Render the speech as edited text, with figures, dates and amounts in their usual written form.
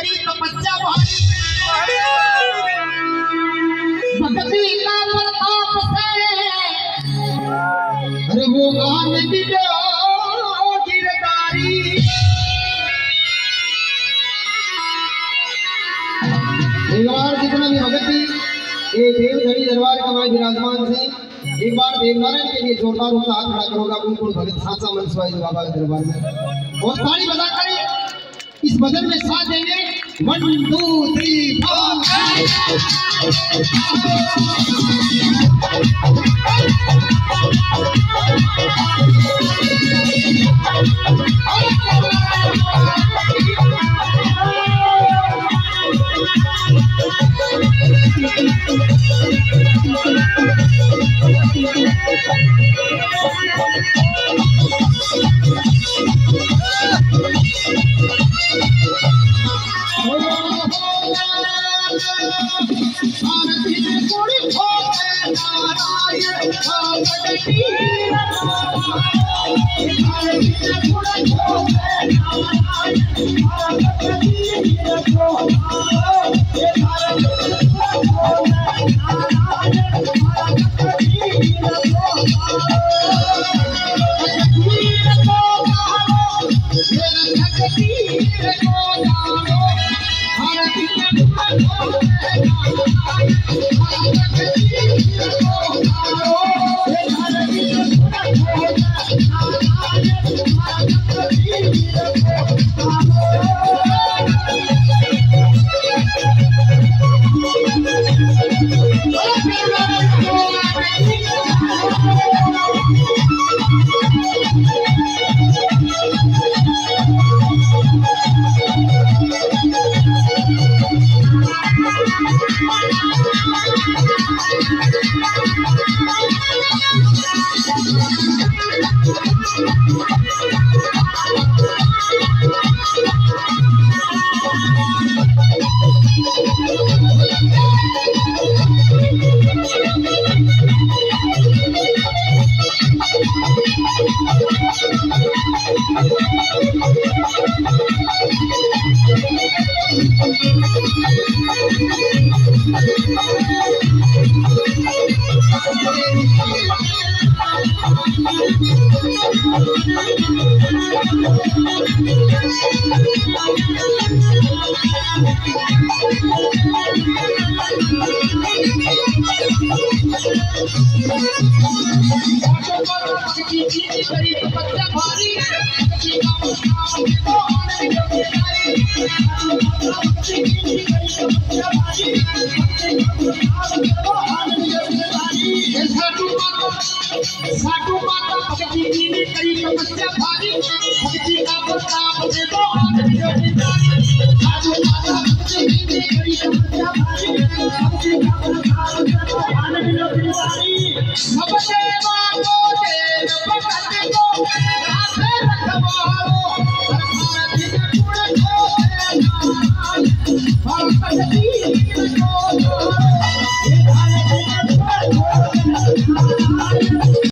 करी तपस्या भारी भक्ति का प्रताप से अरे वो गान की गिरदारी एक बार जितना भी भक्ति ये देवधरी दरबार का मैं विराजमान से एक बार देवनारायण के लिए जोरदार उसका हाथ खड़ा करोगा बिल्कुल भगत साचा मन स्वाई बाबा के दरबार में और ताली बजा कर इस भजन में साथ देंगे 1 2 3 साधु माता भक्ति जी ने करी तपस्या भारी भक्ति का प्रताप दे दो साधु माता भक्ति जी ने करी तपस्या भारी भक्ति का प्रताप दे दो आनंद लो बिचारी सब देवा को दे